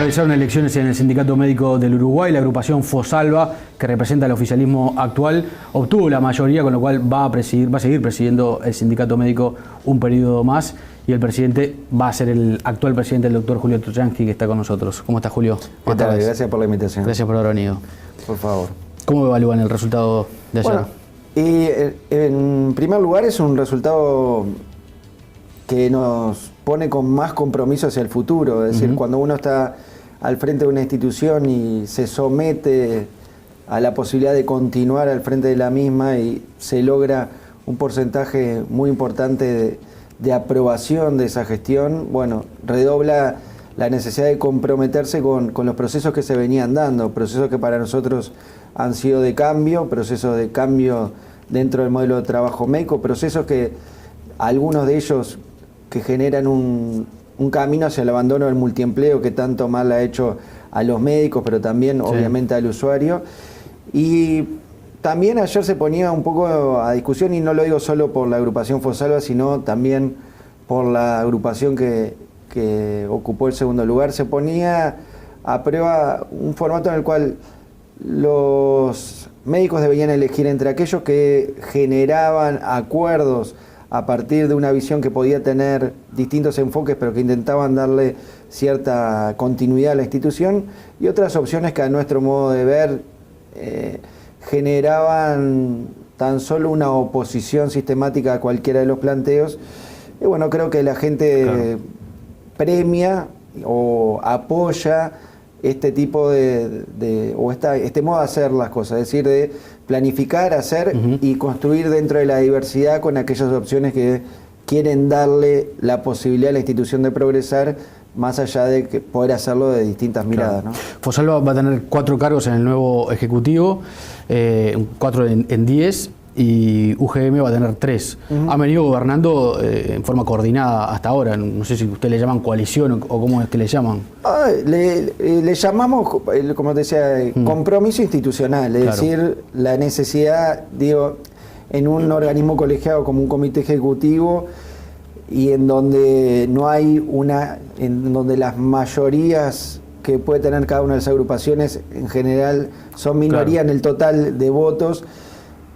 realizaron elecciones en el Sindicato Médico del Uruguay. La agrupación FOSALVA, que representa el oficialismo actual, obtuvo la mayoría, con lo cual va a seguir presidiendo el Sindicato Médico un periodo más. Y el presidente va a ser el actual presidente, el doctor Julio Troyansky, que está con nosotros. ¿Cómo está, Julio? ¿Qué tal? Gracias por la invitación. Gracias por haber venido. Por favor. ¿Cómo evalúan el resultado de ayer? Bueno, en primer lugar es un resultado que nos pone con más compromiso hacia el futuro. Es decir, cuando uno está al frente de una institución y se somete a la posibilidad de continuar al frente de la misma y se logra un porcentaje muy importante de aprobación de esa gestión, bueno, redobla la necesidad de comprometerse con los procesos que se venían dando, procesos que para nosotros han sido de cambio, procesos de cambio dentro del modelo de trabajo médico, procesos que algunos de ellos que generan un camino hacia el abandono del multiempleo que tanto mal ha hecho a los médicos, pero también obviamente al usuario. Y también ayer se ponía un poco a discusión, y no lo digo solo por la agrupación FOSALVA, sino también por la agrupación que ocupó el segundo lugar, se ponía a prueba un formato en el cual los médicos debían elegir entre aquellos que generaban acuerdos a partir de una visión que podía tener distintos enfoques, pero que intentaban darle cierta continuidad a la institución, y otras opciones que a nuestro modo de ver generaban tan solo una oposición sistemática a cualquiera de los planteos. Y bueno, creo que la gente premia o apoya este tipo este modo de hacer las cosas, es decir, de planificar, hacer y construir dentro de la diversidad con aquellas opciones que quieren darle la posibilidad a la institución de progresar, más allá de que poder hacerlo de distintas miradas, ¿no? FOSALVA va a tener 4 cargos en el nuevo Ejecutivo, 4 en 10, y UGM va a tener 3. Han venido gobernando en forma coordinada hasta ahora. No sé si ustedes le llaman coalición o cómo es que le llaman. Le llamamos, como te decía, compromiso institucional, es decir, la necesidad, digo, en un organismo colegiado como un comité ejecutivo, y en donde no hay en donde las mayorías que puede tener cada una de las agrupaciones en general son minoría en el total de votos,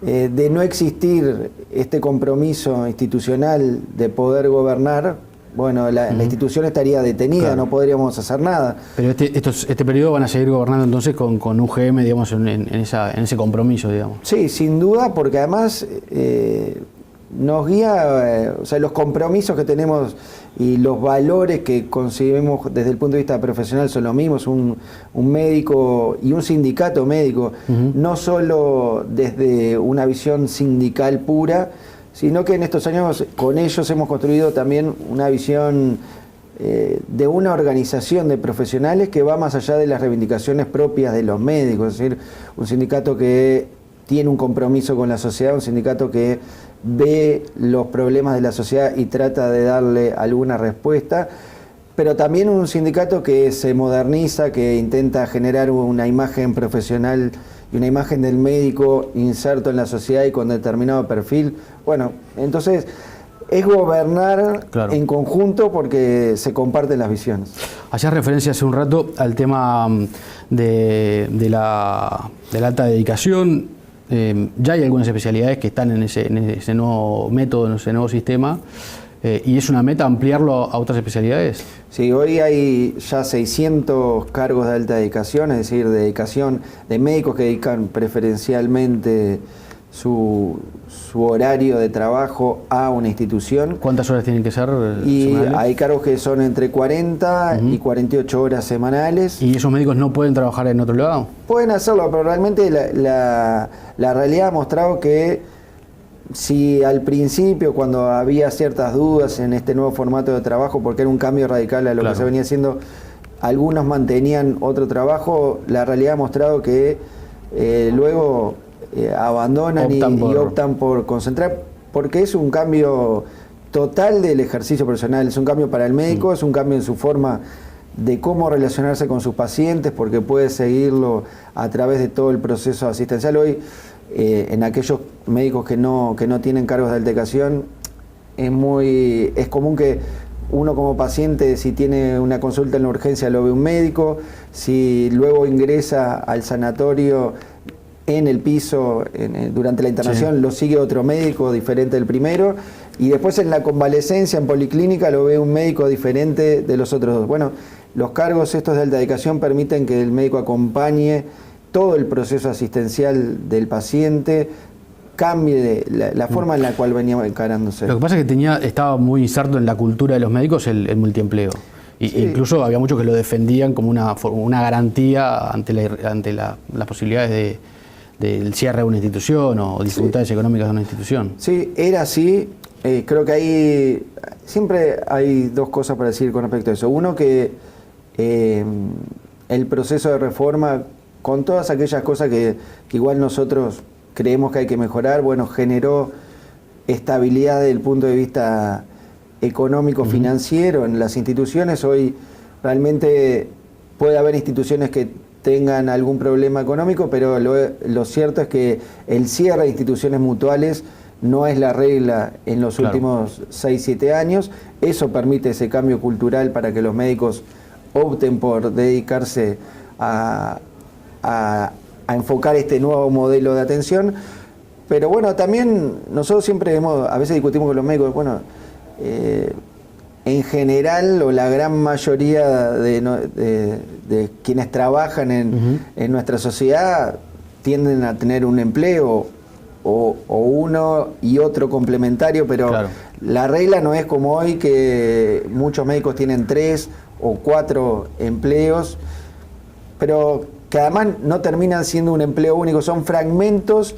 de no existir este compromiso institucional de poder gobernar, bueno, la institución estaría detenida, no podríamos hacer nada. Pero este periodo van a seguir gobernando entonces con UGM, digamos, en ese compromiso, digamos. Sí, sin duda, porque además nos guía, o sea, los compromisos que tenemos y los valores que concebimos desde el punto de vista profesional son los mismos. Un médico y un sindicato médico, no solo desde una visión sindical pura, sino que en estos años con ellos hemos construido también una visión de una organización de profesionales que va más allá de las reivindicaciones propias de los médicos, es decir, un sindicato que tiene un compromiso con la sociedad, un sindicato que ve los problemas de la sociedad y trata de darle alguna respuesta, pero también un sindicato que se moderniza, que intenta generar una imagen profesional y una imagen del médico inserto en la sociedad y con determinado perfil. Bueno, entonces es gobernar en conjunto porque se comparten las visiones. Hacías referencia hace un rato al tema de la alta dedicación. Ya hay algunas especialidades que están en ese nuevo método, en ese nuevo sistema, y es una meta ampliarlo a otras especialidades. Sí, hoy hay ya 600 cargos de alta dedicación, es decir, dedicación de médicos que dedican preferencialmente su horario de trabajo a una institución. ¿Cuántas horas tienen que ser y semanales? Hay cargos que son entre 40 y 48 horas semanales. ¿Y esos médicos no pueden trabajar en otro lado? Pueden hacerlo, pero realmente la realidad ha mostrado que si al principio, cuando había ciertas dudas en este nuevo formato de trabajo, porque era un cambio radical a lo que se venía haciendo, algunos mantenían otro trabajo, la realidad ha mostrado que luego abandonan y optan por concentrar, porque es un cambio total del ejercicio profesional, es un cambio para el médico, es un cambio en su forma de cómo relacionarse con sus pacientes, porque puede seguirlo a través de todo el proceso asistencial. Hoy, en aquellos médicos que no tienen cargos de alta dedicación, es común que uno como paciente, si tiene una consulta en la urgencia, lo ve un médico, si luego ingresa al sanatorio en el piso durante la internación, lo sigue otro médico diferente del primero, y después en la convalecencia, en policlínica, lo ve un médico diferente de los otros dos. Bueno, los cargos estos de alta dedicación permiten que el médico acompañe todo el proceso asistencial del paciente, cambie la forma en la cual venía encarándose. Lo que pasa es que estaba muy inserto en la cultura de los médicos el multiempleo. Incluso había muchos que lo defendían como una garantía ante las posibilidades del cierre de una institución o dificultades económicas de una institución. Sí, era así. Creo que ahí siempre hay dos cosas para decir con respecto a eso. Uno, que el proceso de reforma, con todas aquellas cosas que igual nosotros creemos que hay que mejorar, bueno, generó estabilidad desde el punto de vista económico, financiero en las instituciones. Hoy realmente puede haber instituciones que tengan algún problema económico, pero lo cierto es que el cierre de instituciones mutuales no es la regla en los últimos 6-7 años. Eso permite ese cambio cultural para que los médicos opten por dedicarse a enfocar este nuevo modelo de atención. Pero bueno, también nosotros siempre a veces discutimos con los médicos, bueno, en general, o la gran mayoría de quienes trabajan en nuestra sociedad tienden a tener un empleo o uno y otro complementario, pero la regla no es como hoy, que muchos médicos tienen 3 o 4 empleos, pero que además no terminan siendo un empleo único, son fragmentos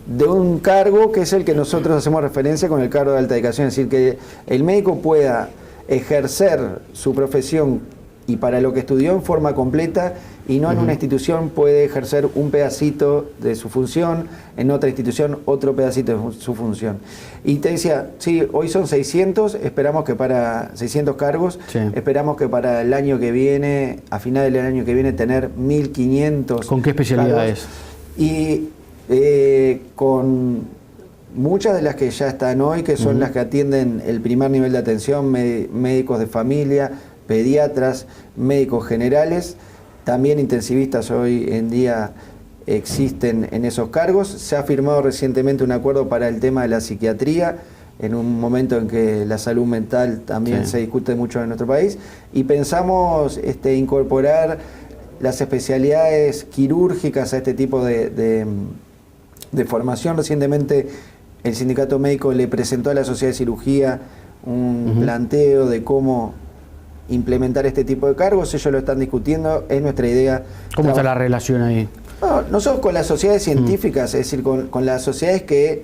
de un cargo que es el que nosotros hacemos referencia con el cargo de alta dedicación, es decir, que el médico pueda ejercer su profesión y para lo que estudió en forma completa, y no en una institución puede ejercer un pedacito de su función, en otra institución otro pedacito de su función. Y te decía, sí, hoy son 600, esperamos que para 600 cargos, esperamos que para el año que viene, a final del año que viene, tener 1500. ¿Con qué especialidades? Y con muchas de las que ya están hoy, que son las que atienden el primer nivel de atención, médicos de familia, pediatras, médicos generales, también intensivistas hoy en día existen en esos cargos. Se ha firmado recientemente un acuerdo para el tema de la psiquiatría, en un momento en que la salud mental también se discute mucho en nuestro país, y pensamos incorporar las especialidades quirúrgicas a este tipo de formación. Recientemente el Sindicato Médico le presentó a la Sociedad de Cirugía un planteo de cómo implementar este tipo de cargos. Ellos lo están discutiendo, es nuestra idea. ¿Cómo está la relación ahí? No, nosotros con las sociedades científicas, es decir, con las sociedades que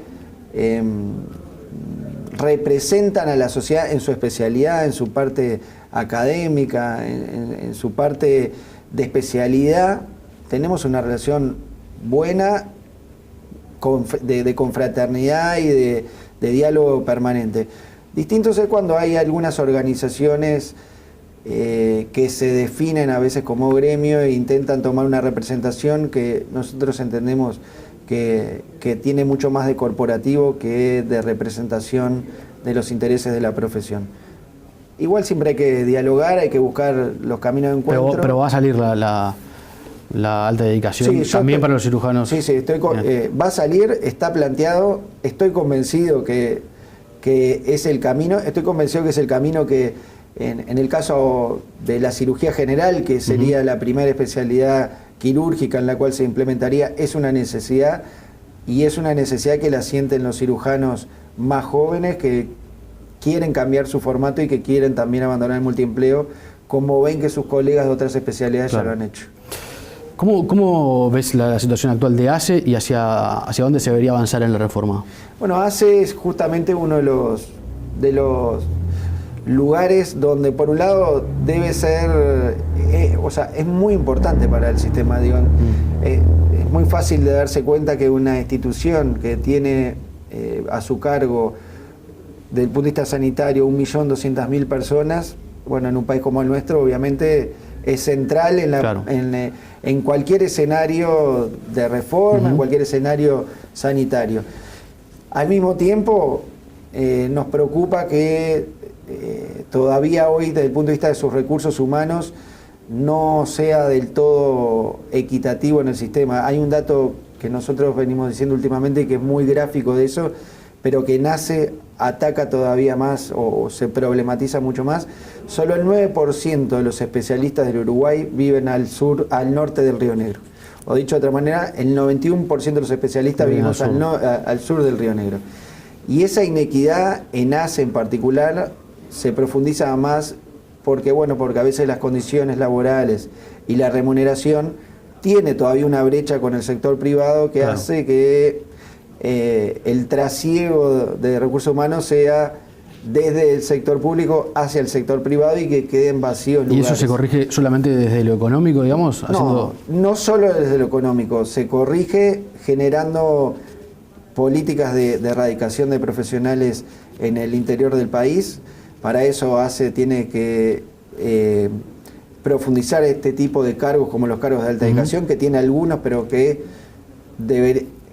representan a la sociedad en su especialidad, en su parte académica, en su parte de especialidad, tenemos una relación buena, de confraternidad y de diálogo permanente. Distinto es cuando hay algunas organizaciones que se definen a veces como gremio e intentan tomar una representación que nosotros entendemos que tiene mucho más de corporativo que de representación de los intereses de la profesión. Igual siempre hay que dialogar, hay que buscar los caminos de encuentro. Pero va a salir la alta dedicación también para los cirujanos. Sí, va a salir, está planteado, estoy convencido que es el camino, que en el caso de la cirugía general, que sería la primera especialidad quirúrgica en la cual se implementaría, es una necesidad, y es una necesidad que la sienten los cirujanos más jóvenes, que quieren cambiar su formato y que quieren también abandonar el multiempleo, como ven que sus colegas de otras especialidades ya lo han hecho. ¿Cómo ves la situación actual de ACE y hacia dónde se debería avanzar en la reforma? Bueno, ACE es justamente uno de los lugares donde, por un lado, debe ser, es muy importante para el sistema, digo. Es muy fácil de darse cuenta que una institución que tiene a su cargo, desde el punto de vista sanitario, 1.200.000 personas, bueno, en un país como el nuestro, obviamente es central en cualquier escenario de reforma, en cualquier escenario sanitario. Al mismo tiempo, nos preocupa que todavía hoy, desde el punto de vista de sus recursos humanos, no sea del todo equitativo en el sistema. Hay un dato que nosotros venimos diciendo últimamente que es muy gráfico de eso, pero que ataca todavía más o se problematiza mucho más. Solo el 9% de los especialistas del Uruguay viven al norte del Río Negro. O dicho de otra manera, el 91% de los especialistas vivimos al sur del Río Negro. Y esa inequidad en ACE en particular se profundiza más porque a veces las condiciones laborales y la remuneración tiene todavía una brecha con el sector privado que hace que el trasiego de recursos humanos sea desde el sector público hacia el sector privado y que queden vacíos lugares. ¿Y eso se corrige solamente desde lo económico, digamos? No solo desde lo económico, se corrige generando políticas de erradicación de profesionales en el interior del país. Para eso ACE tiene que profundizar este tipo de cargos como los cargos de alta dedicación, que tiene algunos, pero que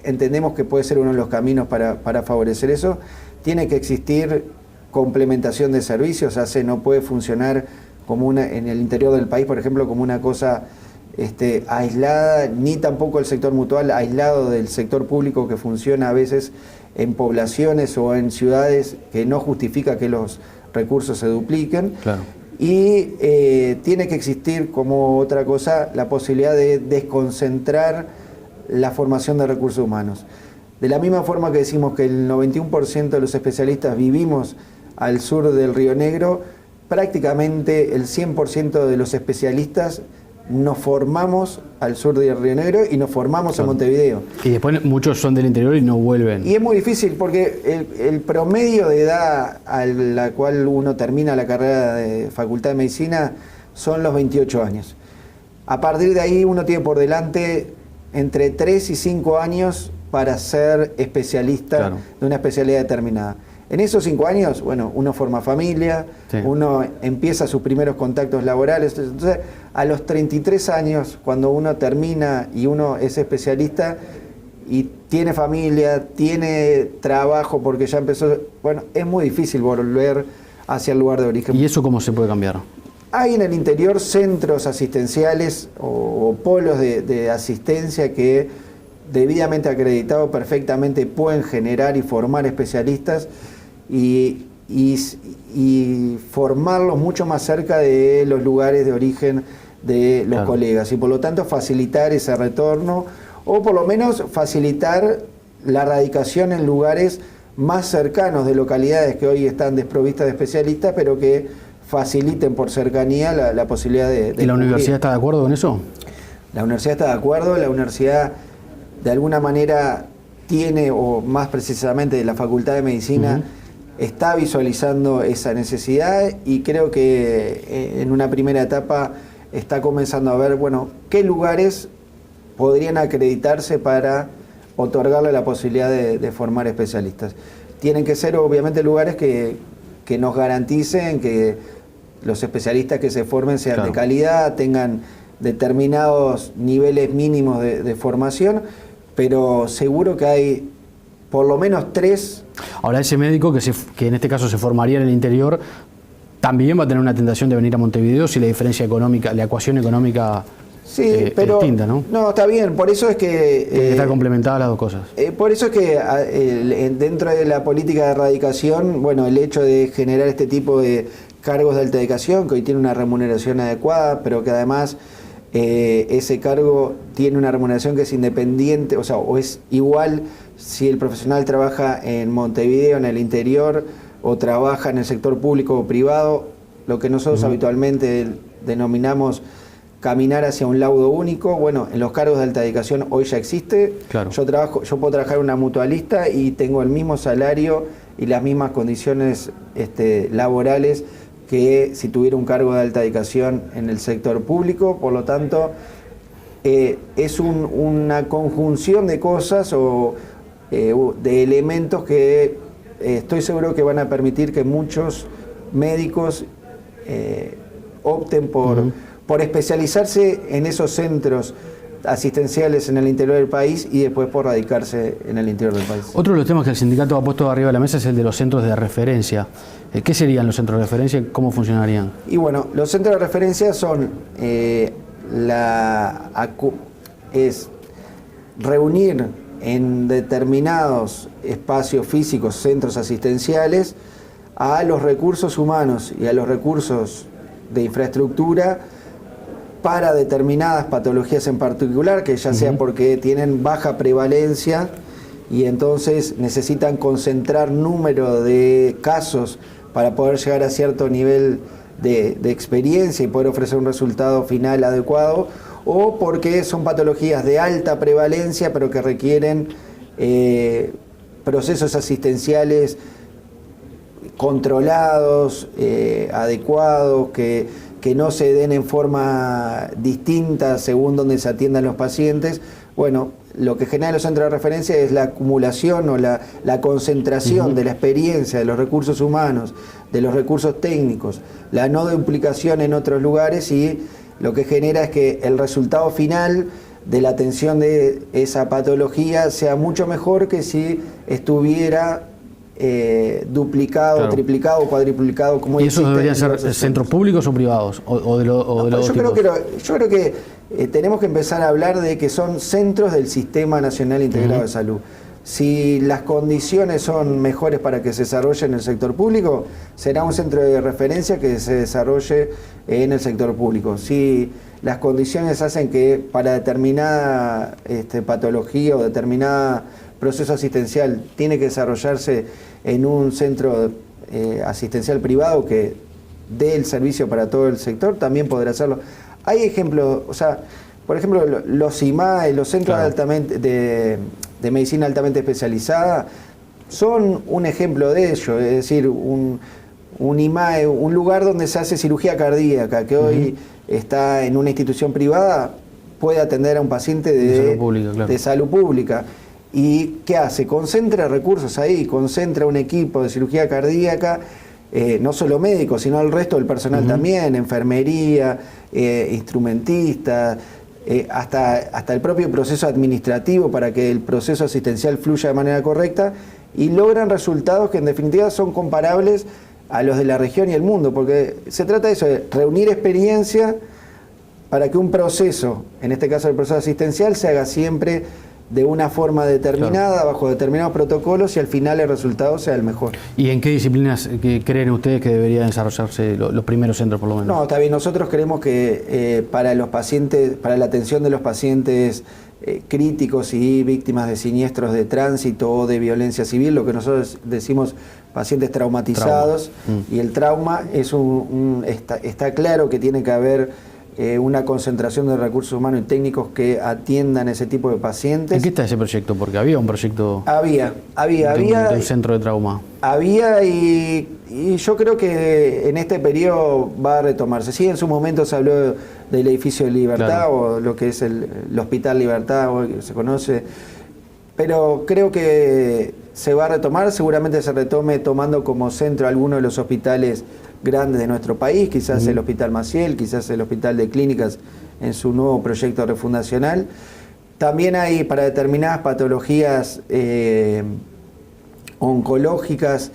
entendemos que puede ser uno de los caminos para favorecer eso. Tiene que existir complementación de servicios. ACE no puede funcionar como en el interior del país, por ejemplo, como una cosa aislada, ni tampoco el sector mutual aislado del sector público que funciona a veces en poblaciones o en ciudades que no justifica que los recursos se dupliquen. Claro. Y tiene que existir como otra cosa la posibilidad de desconcentrar la formación de recursos humanos. De la misma forma que decimos que el 91% de los especialistas vivimos al sur del Río Negro, prácticamente el 100% de los especialistas nos formamos al sur del Río Negro y nos formamos en Montevideo. Y después muchos son del interior y no vuelven. Y es muy difícil porque el promedio de edad a la cual uno termina la carrera de Facultad de Medicina son los 28 años. A partir de ahí uno tiene por delante entre 3 y 5 años para ser especialista de una especialidad determinada. En esos 5 años, uno forma familia, uno empieza sus primeros contactos laborales. Entonces, a los 33 años, cuando uno termina y uno es especialista y tiene familia, tiene trabajo porque ya empezó, es muy difícil volver hacia el lugar de origen. ¿Y eso cómo se puede cambiar? Hay en el interior centros asistenciales o polos de asistencia que, debidamente acreditados, perfectamente pueden generar y formar especialistas y formarlos mucho más cerca de los lugares de origen de los colegas, y por lo tanto facilitar ese retorno, o por lo menos facilitar la radicación en lugares más cercanos de localidades que hoy están desprovistas de especialistas, pero que faciliten por cercanía la posibilidad de ¿Y la universidad está de acuerdo con eso? La universidad está de acuerdo, la universidad de alguna manera tiene, o más precisamente la Facultad de Medicina, está visualizando esa necesidad, y creo que en una primera etapa está comenzando a ver, qué lugares podrían acreditarse para otorgarle la posibilidad de formar especialistas. Tienen que ser obviamente lugares que nos garanticen que los especialistas que se formen sean de calidad, tengan determinados niveles mínimos de formación, pero seguro que hay por lo menos 3. Ahora, ese médico que en este caso se formaría en el interior, también va a tener una tentación de venir a Montevideo si la diferencia económica, la ecuación económica es distinta, ¿no? No, está bien, por eso es que... Tiene que estar complementadas las dos cosas. Por eso es que dentro de la política de erradicación, el hecho de generar este tipo de cargos de alta dedicación, que hoy tiene una remuneración adecuada, pero que además ese cargo tiene una remuneración que es independiente, o es igual si el profesional trabaja en Montevideo, en el interior, o trabaja en el sector público o privado, lo que nosotros habitualmente denominamos caminar hacia un laudo único. En los cargos de alta dedicación hoy ya existe. Claro. Yo puedo trabajar en una mutualista y tengo el mismo salario y las mismas condiciones laborales que si tuviera un cargo de alta dedicación en el sector público. Por lo tanto, es una conjunción de cosas o de elementos que estoy seguro que van a permitir que muchos médicos opten por especializarse en esos centros asistenciales en el interior del país y después por radicarse en el interior del país. Otro de los temas que el sindicato ha puesto arriba de la mesa es el de los centros de referencia. ¿Qué serían los centros de referencia y cómo funcionarían? Y bueno, los centros de referencia son es reunir en determinados espacios físicos, centros asistenciales, a los recursos humanos y a los recursos de infraestructura para determinadas patologías en particular, que ya sea porque tienen baja prevalencia y entonces necesitan concentrar número de casos para poder llegar a cierto nivel de experiencia y poder ofrecer un resultado final adecuado, o porque son patologías de alta prevalencia pero que requieren procesos asistenciales controlados, adecuados, que no se den en forma distinta según donde se atiendan los pacientes. Bueno, lo que genera los centros de referencia es la acumulación o la concentración de la experiencia, de los recursos humanos, de los recursos técnicos, la no duplicación en otros lugares, y lo que genera es que el resultado final de la atención de esa patología sea mucho mejor que si estuviera duplicado, claro, triplicado, cuadriplicado, como ¿y esos deberían ser centros públicos o privados? Yo creo que tenemos que empezar a hablar de que son centros del Sistema Nacional Integrado de Salud. Si las condiciones son mejores para que se desarrolle en el sector público, será un centro de referencia que se desarrolle en el sector público. Si las condiciones hacen que para determinada patología o determinada proceso asistencial tiene que desarrollarse en un centro asistencial privado que dé el servicio para todo el sector, también podrá hacerlo. Hay ejemplos, o sea, por ejemplo, los IMAE, los centros, claro, de medicina altamente especializada, son un ejemplo de ello. Es decir, un IMAE, un lugar donde se hace cirugía cardíaca, que hoy está en una institución privada, puede atender a un paciente de salud pública. ¿Y qué hace? Concentra recursos ahí, concentra un equipo de cirugía cardíaca, no solo médicos, sino el resto del personal también, enfermería, instrumentistas, hasta el propio proceso administrativo para que el proceso asistencial fluya de manera correcta, y logran resultados que en definitiva son comparables a los de la región y el mundo, porque se trata de eso, de reunir experiencia para que un proceso, en este caso el proceso asistencial, se haga siempre de una forma determinada, claro, bajo determinados protocolos, y al final el resultado sea el mejor. ¿Y en qué disciplinas creen ustedes que deberían desarrollarse los primeros centros, por lo menos? No, está bien, nosotros creemos que para los pacientes, para la atención de los pacientes críticos y víctimas de siniestros de tránsito o de violencia civil, lo que nosotros decimos pacientes traumatizados, y el trauma es está claro que tiene que haber una concentración de recursos humanos y técnicos que atiendan ese tipo de pacientes. ¿En qué está ese proyecto? Porque había un proyecto había de un centro de trauma. Había, y yo creo que en este periodo va a retomarse. Sí, en su momento se habló del edificio de Libertad, claro, o lo que es el Hospital Libertad, o que se conoce, pero creo que se va a retomar, seguramente se retome tomando como centro alguno de los hospitales grandes de nuestro país, quizás el Hospital Maciel, quizás el Hospital de Clínicas en su nuevo proyecto refundacional. También hay para determinadas patologías oncológicas,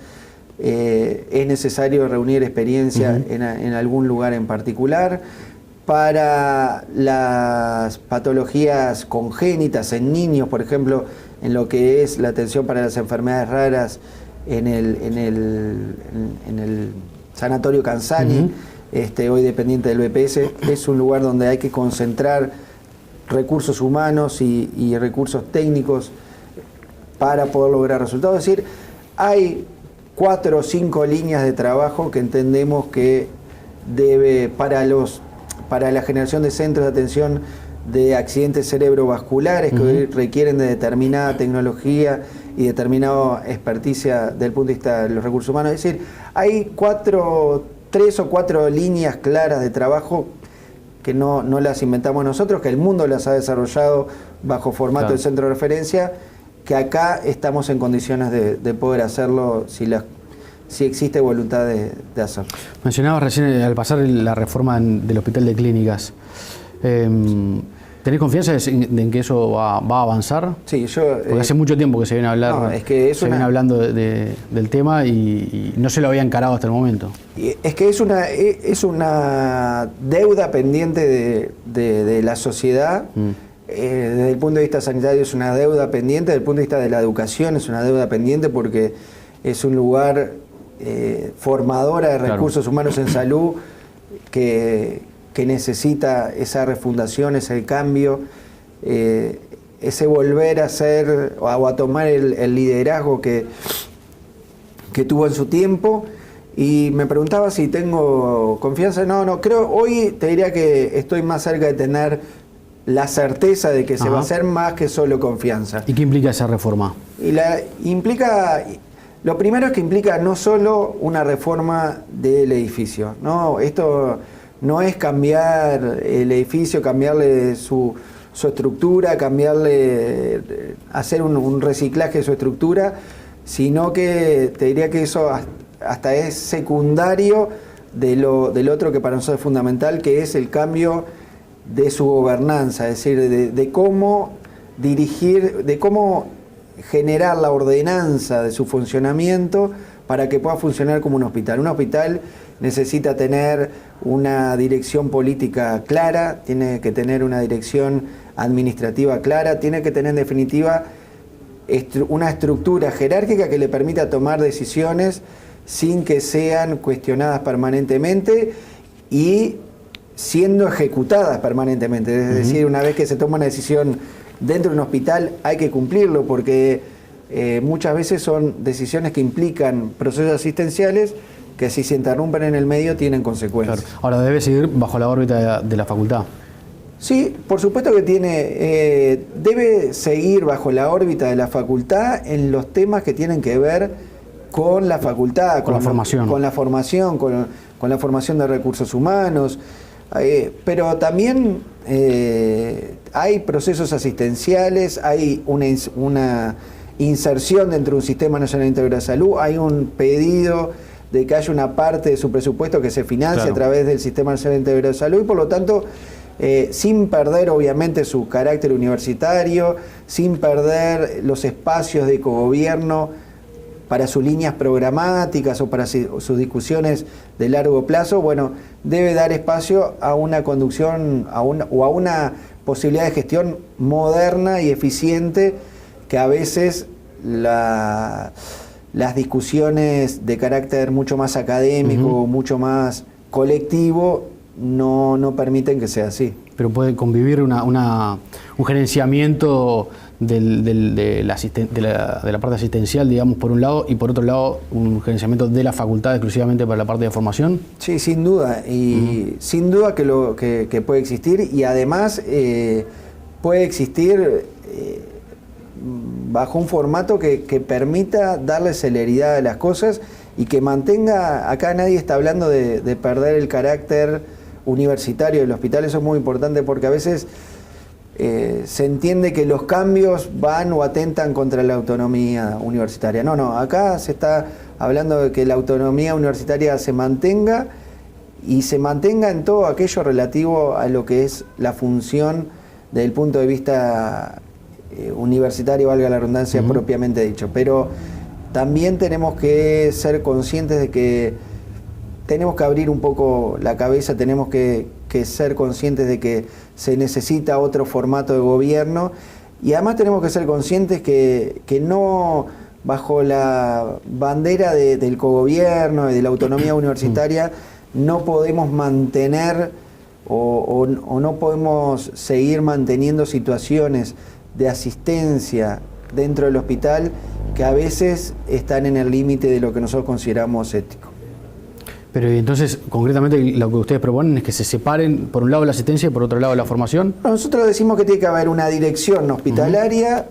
es necesario reunir experiencia en algún lugar en particular. Para las patologías congénitas en niños, por ejemplo, en lo que es la atención para las enfermedades raras en el Sanatorio Canzani, hoy dependiente del BPS, es un lugar donde hay que concentrar recursos humanos y recursos técnicos para poder lograr resultados. Es decir, hay 4 o 5 líneas de trabajo que entendemos que debe, para la generación de centros de atención de accidentes cerebrovasculares que hoy requieren de determinada tecnología y determinada experticia del punto de vista de los recursos humanos. Es decir, hay 3 o 4 líneas claras de trabajo que no las inventamos nosotros, que el mundo las ha desarrollado bajo formato, claro, de centro de referencia, que acá estamos en condiciones de poder hacerlo si existe voluntad de hacerlo. Mencionabas recién al pasar la reforma del Hospital de Clínicas. ¿Tenés confianza en que eso va a avanzar? Sí, yo... Porque hace mucho tiempo que se viene a hablar, no, es que viene hablando del tema y no se lo había encarado hasta el momento. Es que es una deuda pendiente de la sociedad. Desde el punto de vista sanitario es una deuda pendiente, desde el punto de vista de la educación es una deuda pendiente porque es un lugar formadora de recursos humanos en salud que necesita esa refundación, ese cambio, ese volver a ser o a tomar el liderazgo que tuvo en su tiempo. Y me preguntaba si tengo confianza. No, creo, hoy te diría que estoy más cerca de tener la certeza de que se va a hacer más que solo confianza. ¿Y qué implica esa reforma? Lo primero es que implica no solo una reforma del edificio, ¿no? Esto no es cambiar el edificio, cambiarle su estructura, hacer un reciclaje de su estructura, sino que te diría que eso hasta es secundario del otro que para nosotros es fundamental, que es el cambio de su gobernanza, es decir, de cómo dirigir, de cómo generar la ordenanza de su funcionamiento para que pueda funcionar como un hospital. Un hospital necesita tener una dirección política clara, tiene que tener una dirección administrativa clara, tiene que tener en definitiva una estructura jerárquica que le permita tomar decisiones sin que sean cuestionadas permanentemente y siendo ejecutadas permanentemente. Es decir, una vez que se toma una decisión dentro de un hospital hay que cumplirlo porque muchas veces son decisiones que implican procesos asistenciales que si se interrumpen en el medio tienen consecuencias. Claro. Ahora debe seguir bajo la órbita de la facultad. Sí, por supuesto que debe seguir bajo la órbita de la facultad en los temas que tienen que ver con la facultad, con la formación. Con la formación de recursos humanos, pero también hay procesos asistenciales, hay una inserción dentro de un sistema nacional integral de salud, hay un pedido de que haya una parte de su presupuesto que se financie a través del Sistema Nacional Integral de Salud y por lo tanto, sin perder obviamente su carácter universitario, sin perder los espacios de cogobierno para sus líneas programáticas o para sus discusiones de largo plazo, bueno, debe dar espacio a una conducción o a una posibilidad de gestión moderna y eficiente que a veces las discusiones de carácter mucho más académico, mucho más colectivo, no permiten que sea así. Pero puede convivir un gerenciamiento de la parte asistencial, digamos, por un lado, y por otro lado, un gerenciamiento de la facultad exclusivamente para la parte de formación. Sí, sin duda, y sin duda que puede existir, y además puede existir bajo un formato que permita darle celeridad a las cosas y que mantenga, acá nadie está hablando de perder el carácter universitario del hospital, eso es muy importante porque a veces se entiende que los cambios van o atentan contra la autonomía universitaria. No, acá se está hablando de que la autonomía universitaria se mantenga y se mantenga en todo aquello relativo a lo que es la función desde el punto de vista universitario, valga la redundancia, propiamente dicho. Pero también tenemos que ser conscientes de que tenemos que abrir un poco la cabeza, tenemos que ser conscientes de que se necesita otro formato de gobierno y además tenemos que ser conscientes que no bajo la bandera del cogobierno y de la autonomía universitaria no podemos mantener o no podemos seguir manteniendo situaciones de asistencia dentro del hospital que a veces están en el límite de lo que nosotros consideramos ético. Pero entonces, concretamente, lo que ustedes proponen es que se separen, por un lado la asistencia y por otro lado la formación. Nosotros decimos que tiene que haber una dirección hospitalaria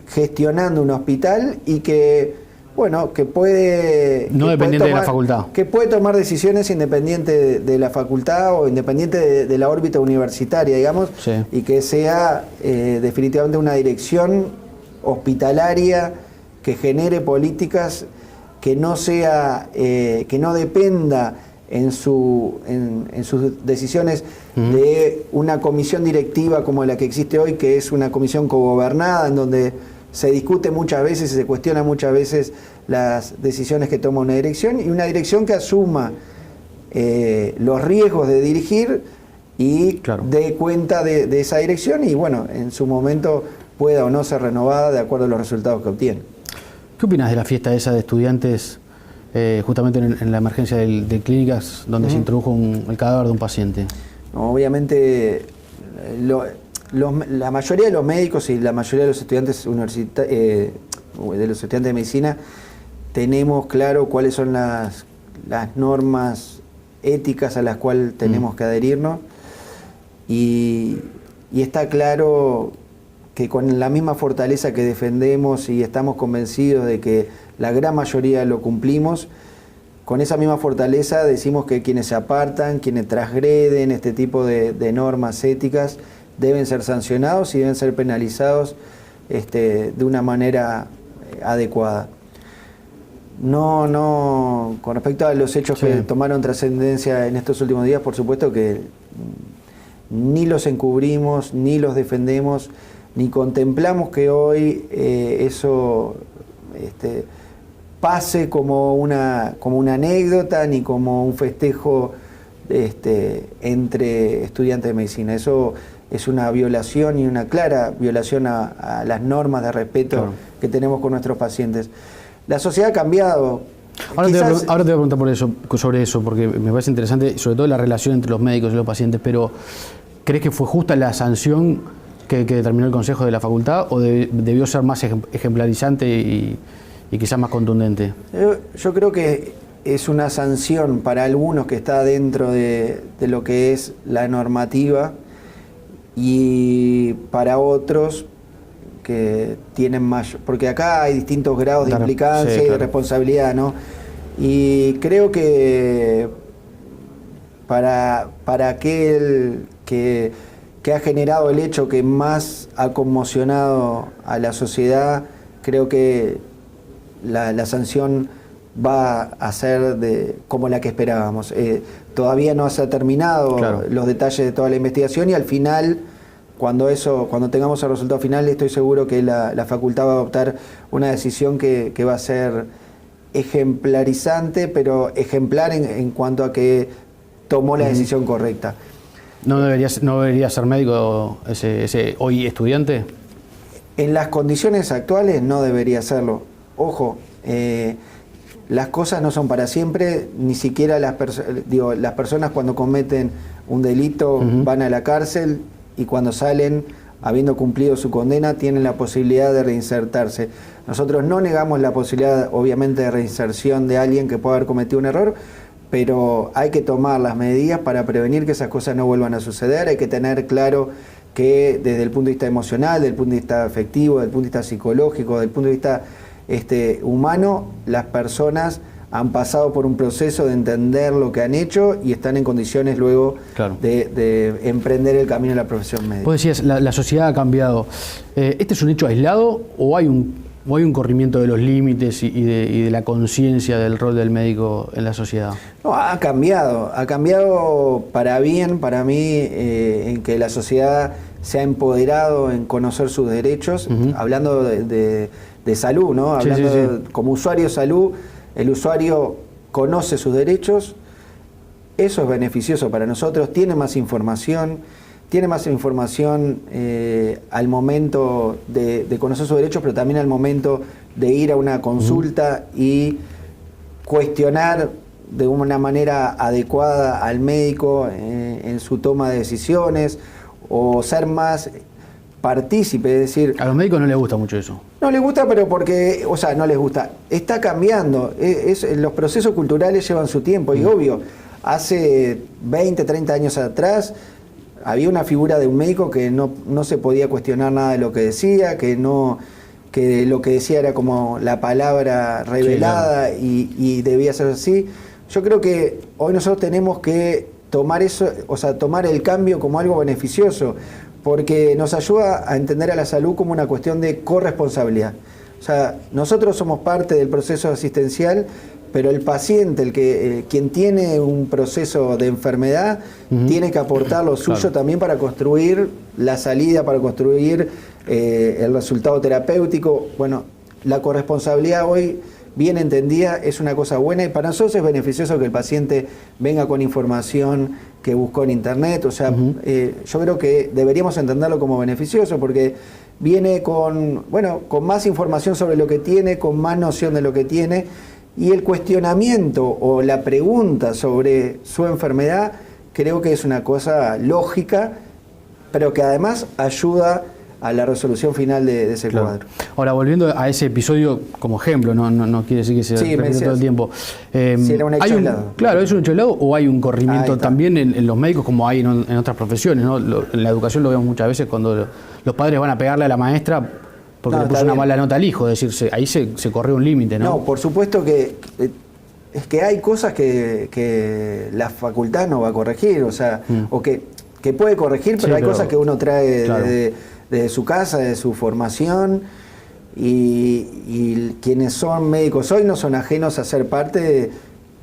gestionando un hospital y que, bueno, que puede... No dependiente de la facultad. Que puede tomar decisiones independiente de la facultad o independiente de la órbita universitaria, digamos, y que sea definitivamente una dirección hospitalaria que genere políticas que no dependa en sus decisiones de una comisión directiva como la que existe hoy, que es una comisión cogobernada, en donde se discute muchas veces y se cuestiona muchas veces las decisiones que toma una dirección, y una dirección que asuma los riesgos de dirigir y dé cuenta de esa dirección y, bueno, en su momento pueda o no ser renovada de acuerdo a los resultados que obtiene. ¿Qué opinas de la fiesta esa de estudiantes justamente en la emergencia de clínicas donde se introdujo el cadáver de un paciente? No, obviamente la mayoría de los médicos y la mayoría de los estudiantes de medicina tenemos claro cuáles son las normas éticas a las cuales tenemos que adherirnos, y está claro que con la misma fortaleza que defendemos y estamos convencidos de que la gran mayoría lo cumplimos, con esa misma fortaleza decimos que quienes se apartan, quienes transgreden este tipo de normas éticas, deben ser sancionados y deben ser penalizados de una manera adecuada. No, con respecto a los hechos que tomaron trascendencia en estos últimos días, por supuesto que ni los encubrimos, ni los defendemos, ni contemplamos que hoy eso pase como una anécdota, ni como un festejo entre estudiantes de medicina. Eso es una violación, y una clara violación a las normas de respeto que tenemos con nuestros pacientes. La sociedad ha cambiado. Ahora te voy a preguntar sobre eso, porque me parece interesante, sobre todo la relación entre los médicos y los pacientes, pero ¿crees que fue justa la sanción que determinó el Consejo de la Facultad, o debió ser más ejemplarizante y quizás más contundente? Yo creo que es una sanción para algunos que está dentro de lo que es la normativa, y para otros que tienen mayor, porque acá hay distintos grados de implicancia y de responsabilidad, ¿no? Y creo que para aquel que ha generado el hecho que más ha conmocionado a la sociedad, creo que la sanción va a ser como la que esperábamos. Todavía no se ha terminado los detalles de toda la investigación, y al final, cuando tengamos el resultado final, estoy seguro que la facultad va a adoptar una decisión que va a ser ejemplarizante, pero ejemplar en cuanto a que tomó la decisión correcta. ¿No debería ser médico ese hoy estudiante? En las condiciones actuales no debería serlo. Ojo, las cosas no son para siempre, ni siquiera las personas cuando cometen un delito van a la cárcel, y cuando salen, habiendo cumplido su condena, tienen la posibilidad de reinsertarse. Nosotros no negamos la posibilidad, obviamente, de reinserción de alguien que pueda haber cometido un error, pero hay que tomar las medidas para prevenir que esas cosas no vuelvan a suceder. Hay que tener claro que desde el punto de vista emocional, desde el punto de vista afectivo, desde el punto de vista psicológico, desde el punto de vista humano, las personas han pasado por un proceso de entender lo que han hecho y están en condiciones luego de emprender el camino de la profesión médica. Vos decías, la sociedad ha cambiado. ¿Este es un hecho aislado o hay un corrimiento de los límites y de la conciencia del rol del médico en la sociedad? No, ha cambiado para bien, para mí, en que la sociedad se ha empoderado en conocer sus derechos, hablando de salud, ¿no? Hablando como usuario de salud, el usuario conoce sus derechos, eso es beneficioso para nosotros, tiene más información al momento de conocer sus derechos, pero también al momento de ir a una consulta y cuestionar de una manera adecuada al médico en su toma de decisiones, o ser más partícipe, es decir... A los médicos no les gusta mucho eso. No les gusta, pero porque, no les gusta. Está cambiando. Los procesos culturales llevan su tiempo, y obvio, hace 20, 30 años atrás había una figura de un médico que no se podía cuestionar nada de lo que decía, que lo que decía era como la palabra revelada, y debía ser así. Yo creo que hoy nosotros tenemos que tomar eso, tomar el cambio como algo beneficioso, porque nos ayuda a entender a la salud como una cuestión de corresponsabilidad. Nosotros somos parte del proceso asistencial, pero el paciente, quien tiene un proceso de enfermedad, tiene que aportar lo suyo también para construir la salida, para construir el resultado terapéutico. Bueno, la corresponsabilidad hoy, bien entendida, es una cosa buena y para nosotros es beneficioso que el paciente venga con información que buscó en internet. O sea, yo creo que deberíamos entenderlo como beneficioso porque viene con más información sobre lo que tiene, con más noción de lo que tiene, y el cuestionamiento o la pregunta sobre su enfermedad creo que es una cosa lógica, pero que además ayuda a la resolución final de ese cuadro. Ahora, volviendo a ese episodio como ejemplo, no quiere decir que se repita todo el tiempo. Si era un hecho aislado. Claro, ¿es un hecho aislado o hay un corrimiento también en los médicos como hay en otras profesiones, ¿no? En la educación lo vemos muchas veces cuando los padres van a pegarle a la maestra porque le puso una mala nota al hijo, es decir, ahí se corrió un límite, ¿no? No, por supuesto que es que hay cosas que la facultad no va a corregir, o sea, o que puede corregir, pero hay cosas que uno trae de su casa, de su formación, y quienes son médicos hoy no son ajenos a ser parte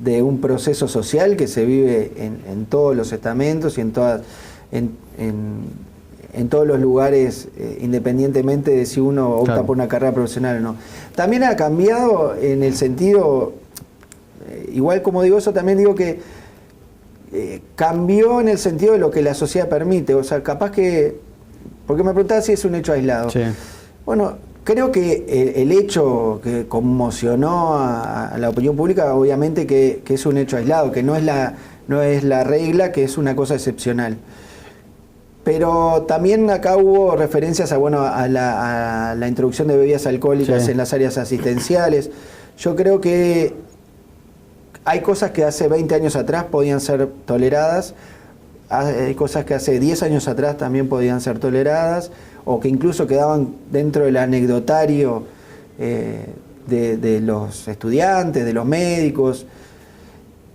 de un proceso social que se vive en todos los estamentos y en todos los lugares, independientemente de si uno opta por una carrera profesional o no. También ha cambiado en el sentido, igual como digo eso, también digo que cambió en el sentido de lo que la sociedad permite. O sea, capaz que, porque me preguntaba si es un hecho aislado. Sí. Bueno, creo que el hecho que conmocionó a la opinión pública, obviamente que es un hecho aislado, que no es la regla, que es una cosa excepcional. Pero también acá hubo referencias a la introducción de bebidas alcohólicas en las áreas asistenciales. Yo creo que hay cosas que hace 20 años atrás podían ser toleradas, hay cosas que hace 10 años atrás también podían ser toleradas, o que incluso quedaban dentro del anecdotario de los estudiantes, de los médicos.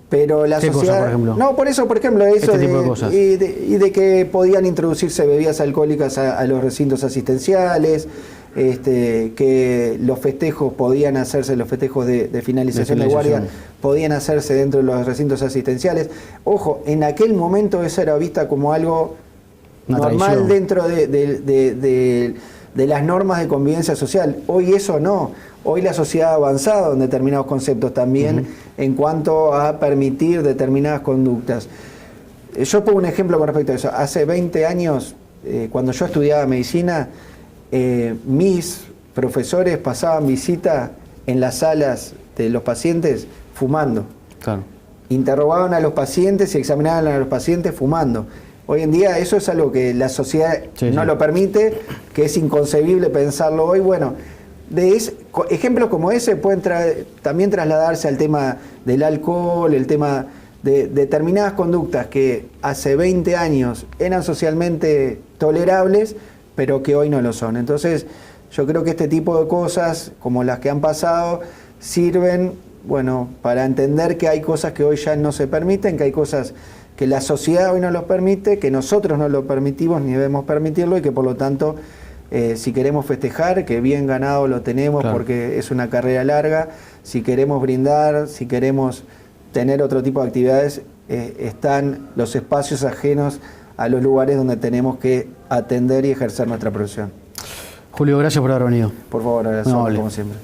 Pero la sociedad... Cosa, por ejemplo? No, por ejemplo, eso tipo de cosas. Y de que podían introducirse bebidas alcohólicas a los recintos asistenciales, que los festejos podían hacerse, los festejos de finalización de guardia podían hacerse dentro de los recintos asistenciales. Ojo, en aquel momento eso era vista como algo normal dentro de las normas de convivencia social. Hoy eso no. Hoy la sociedad ha avanzado en determinados conceptos también en cuanto a permitir determinadas conductas. Yo pongo un ejemplo con respecto a eso. Hace 20 años, cuando yo estudiaba medicina, mis profesores pasaban visita en las salas de los pacientes fumando. Claro. Interrogaban a los pacientes y examinaban a los pacientes fumando. Hoy en día eso es algo que la sociedad no lo permite, que es inconcebible pensarlo hoy. Bueno, ejemplos como ese pueden también trasladarse al tema del alcohol, el tema de determinadas conductas que hace 20 años eran socialmente tolerables, pero que hoy no lo son. Entonces, yo creo que este tipo de cosas, como las que han pasado, sirven, para entender que hay cosas que hoy ya no se permiten, que hay cosas que la sociedad hoy no los permite, que nosotros no lo permitimos ni debemos permitirlo y que por lo tanto, si queremos festejar, que bien ganado lo tenemos porque es una carrera larga, si queremos brindar, si queremos tener otro tipo de actividades, están los espacios ajenos a los lugares donde tenemos que atender y ejercer nuestra profesión. Julio, gracias por haber venido. Por favor, agradezco como siempre.